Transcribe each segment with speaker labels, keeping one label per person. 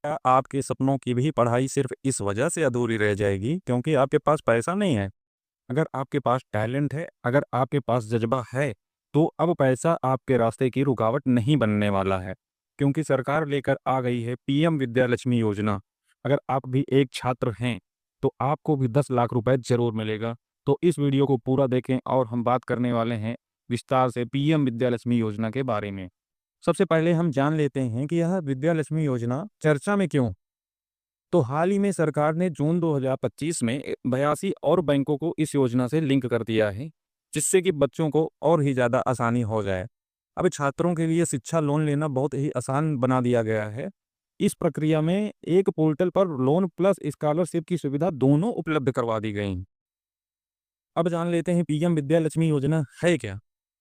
Speaker 1: क्या आपके सपनों की भी पढ़ाई सिर्फ इस वजह से अधूरी रह जाएगी क्योंकि आपके पास पैसा नहीं है? अगर आपके पास टैलेंट है, अगर आपके पास जज़्बा है, तो अब पैसा आपके रास्ते की रुकावट नहीं बनने वाला है। क्योंकि सरकार लेकर आ गई है पीएम विद्यालक्ष्मी योजना। अगर आप भी एक छात्र हैं, तो आपको भी 10 लाख रुपए ज़रूर मिलेगा। तो इस वीडियो को पूरा देखें और हम बात करने वाले हैं विस्तार से पीएम विद्यालक्ष्मी योजना के बारे में। सबसे पहले हम जान लेते हैं कि यह विद्यालक्ष्मी योजना चर्चा में क्यों? तो हाल ही में सरकार ने जून 2025 में 82 और बैंकों को इस योजना से लिंक कर दिया है, जिससे कि बच्चों को और ही ज़्यादा आसानी हो जाए। अब छात्रों के लिए शिक्षा लोन लेना बहुत ही आसान बना दिया गया है। इस प्रक्रिया में एक पोर्टल पर लोन प्लस स्कॉलरशिप की सुविधा दोनों उपलब्ध करवा दी गई। अब जान लेते हैं पीएम विद्यालक्ष्मी योजना है क्या?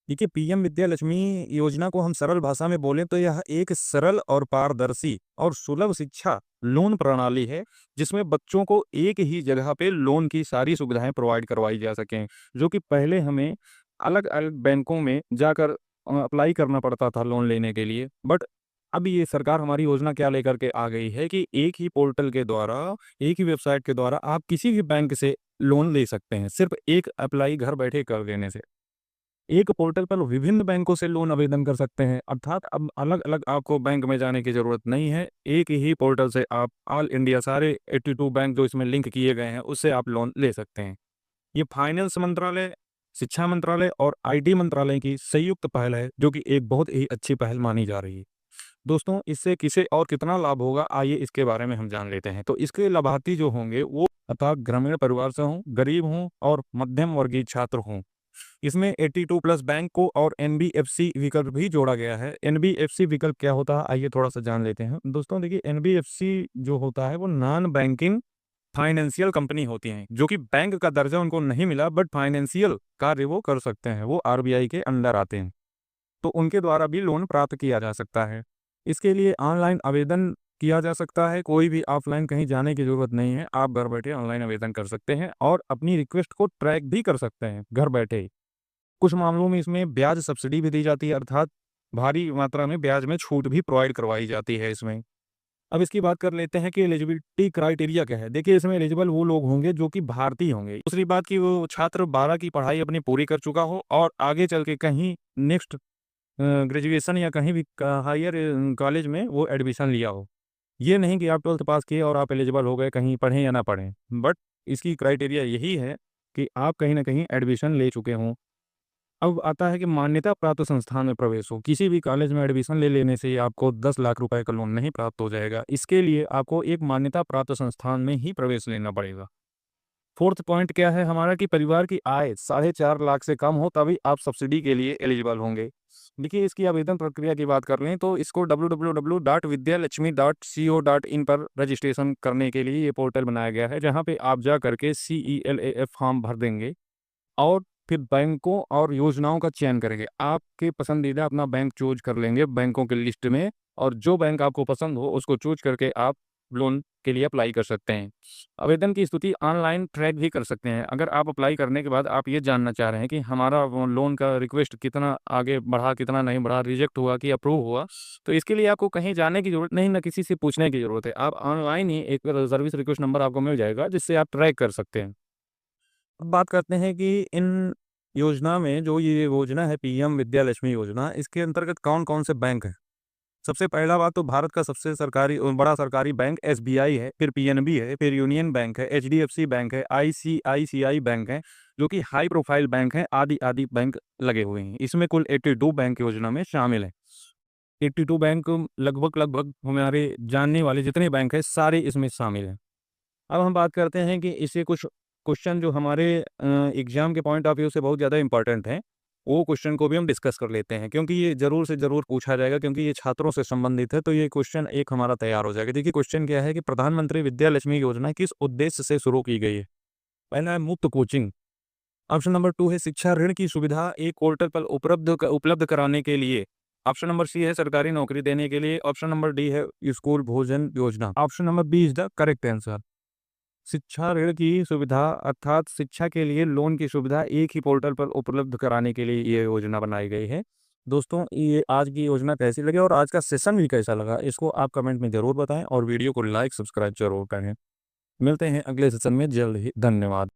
Speaker 1: देखिए, पीएम विद्यालक्ष्मी योजना को हम सरल भाषा में बोलें तो यह एक सरल और पारदर्शी और सुलभ शिक्षा लोन प्रणाली है, जिसमें बच्चों को एक ही जगह पे लोन की सारी सुविधाएं प्रोवाइड करवाई जा सकें, जो कि पहले हमें अलग-अलग बैंकों में जाकर अप्लाई करना पड़ता था लोन लेने के लिए। बट अब ये सरकार हमारी योजना क्या लेकर के आ गई है कि एक ही पोर्टल के द्वारा, एक ही वेबसाइट के द्वारा आप किसी भी बैंक से लोन ले सकते हैं, सिर्फ एक अप्लाई घर बैठे कर देने से। एक पोर्टल पर विभिन्न बैंकों से लोन आवेदन कर सकते हैं, अर्थात अब अलग-अलग आपको बैंक में जाने की ज़रूरत नहीं है। एक ही पोर्टल से आप ऑल इंडिया सारे 82 बैंक जो इसमें लिंक किए गए हैं, उससे आप लोन ले सकते हैं। ये फाइनेंस मंत्रालय, शिक्षा मंत्रालय और आईटी मंत्रालय की संयुक्त पहल है, जो कि एक बहुत ही अच्छी पहल मानी जा रही है। दोस्तों, इससे किसे और कितना लाभ होगा, आइए इसके बारे में हम जान लेते हैं। तो इसके लाभार्थी जो होंगे वो अर्थात ग्रामीण परिवार से हों, गरीब हों और मध्यम वर्गीय छात्र हों। इसमें 82 प्लस बैंक को और एनबीएफसी विकल्प भी जोड़ा गया है। एनबीएफसी विकल्प क्या होता है, आइए थोड़ा-सा जान लेते हैं। दोस्तों देखिए, एनबीएफसी जो होता है वो नॉन बैंकिंग फाइनेंशियल कंपनी होती हैं, जो कि बैंक का दर्जा उनको नहीं मिला बट फाइनेंशियल कार्य वो कर सकते हैं। वो आरबीआई के अंडर आते हैं। तो उनके द्वारा भी लोन प्राप्त किया जा सकता है। इसके लिए ऑनलाइन आवेदन किया जा सकता है, कोई भी ऑफलाइन कहीं जाने की ज़रूरत नहीं है। आप घर बैठे ऑनलाइन आवेदन कर सकते हैं और अपनी रिक्वेस्ट को ट्रैक भी कर सकते हैं, घर बैठे ही। कुछ मामलों में इसमें ब्याज सब्सिडी भी दी जाती है, अर्थात भारी मात्रा में ब्याज में छूट भी प्रोवाइड करवाई जाती है इसमें। अब इसकी बात कर लेते हैं कि एलिजिबिलिटी क्राइटेरिया क्या है। देखिए, इसमें एलिजिबल वो लोग होंगे जो कि भारतीय होंगे। दूसरी बात कि वो छात्र 12 की पढ़ाई अपनी पूरी कर चुका हो और आगे चल के कहीं नेक्स्ट ग्रेजुएशन या कहीं भी हायर कॉलेज में वो एडमिशन लिया हो। ये नहीं कि आप 12th पास किए और आप एलिजिबल हो गए, कहीं पढ़ें या ना पढ़ें। बट इसकी क्राइटेरिया यही है कि आप कहीं न कहीं एडमिशन ले चुके हों। अब आता है कि मान्यता प्राप्त संस्थान में प्रवेश हो। किसी भी कॉलेज में एडमिशन ले लेने से आपको 10 लाख रुपए का लोन नहीं प्राप्त हो जाएगा। इसके लिए आपको एक मान्यता प्राप्त संस्थान में ही प्रवेश लेना पड़ेगा। 4th पॉइंट क्या है हमारा कि परिवार की आय 4.5 लाख से कम हो तभी आप सब्सिडी के लिए एलिजिबल होंगे। देखिए, इसकी आवेदन प्रक्रिया की बात कर लें तो इसको www.vidyalakshmi.co.in पर रजिस्ट्रेशन करने के लिए ये पोर्टल बनाया गया है, जहाँ पे आप जा करके CELAF फॉर्म भर देंगे और फिर बैंकों और योजनाओं का चयन करेंगे। आपके पसंदीदा अपना बैंक चूज़ कर लेंगे बैंकों की लिस्ट में और जो बैंक आपको पसंद हो उसको चूज़ करके आप लोन के लिए अप्लाई कर सकते हैं। आवेदन की स्थिति ऑनलाइन ट्रैक भी कर सकते हैं। अगर आप अप्लाई करने के बाद आप ये जानना चाह रहे हैं कि हमारा वो लोन का रिक्वेस्ट कितना आगे बढ़ा, कितना नहीं बढ़ा, रिजेक्ट हुआ कि अप्रूव हुआ, तो इसके लिए आपको कहीं जाने की ज़रूरत नहीं, ना किसी से पूछने की ज़रूरत है। आप ऑनलाइन ही एक सर्विस रिक्वेस्ट नंबर आपको मिल जाएगा जिससे आप ट्रैक कर सकते हैं। अब बात करते हैं कि इन योजना में जो ये योजना है पीएम विद्यालक्ष्मी योजना, इसके अंतर्गत कौन-कौन से बैंक हैं? सबसे पहला बात तो भारत का सबसे बड़ा सरकारी बैंक एसबीआई है, फिर पीएनबी है, फिर यूनियन बैंक है, एचडीएफसी बैंक है, आईसीआईसीआई बैंक है, जो कि हाई प्रोफाइल बैंक हैं, आदि-आदि बैंक लगे हुए हैं। इसमें कुल 82 बैंक योजना में शामिल हैं। 82 बैंक लगभग हमारे जानने वाले जितने बैंक हैं, सारे इसमें शामिल हैं। अब हम बात करते हैं कि इससे कुछ क्वेश्चन जो हमारे एग्ज़ाम के पॉइंट ऑफ व्यू से बहुत ज़्यादा इम्पोर्टेंट हैं, वो क्वेश्चन को भी हम डिस्कस कर लेते हैं क्योंकि ये ज़रूर से ज़रूर पूछा जाएगा क्योंकि ये छात्रों से संबंधित है, तो ये क्वेश्चन एक हमारा तैयार हो जाएगा। देखिए, क्वेश्चन क्या है कि प्रधानमंत्री विद्यालक्ष्मी योजना किस उद्देश्य से शुरू की गई है? पहला है मुफ्त कोचिंग, ऑप्शन नंबर 2 है शिक्षा ऋण की सुविधा एक पोर्टल पर उपलब्ध कराने के लिए, ऑप्शन नंबर सी है सरकारी नौकरी देने के लिए, ऑप्शन नंबर डी है स्कूल भोजन योजना। Option number B is the correct answer. शिक्षा ऋण की सुविधा अर्थात शिक्षा के लिए लोन की सुविधा एक ही पोर्टल पर उपलब्ध कराने के लिए ये योजना बनाई गई है, दोस्तों ये आज की योजना कैसी लगी और आज का सेशन भी कैसा लगा, इसको आप कमेंट में ज़रूर बताएं और वीडियो को लाइक सब्सक्राइब जरूर करें। मिलते हैं अगले सेशन में जल्द ही। धन्यवाद।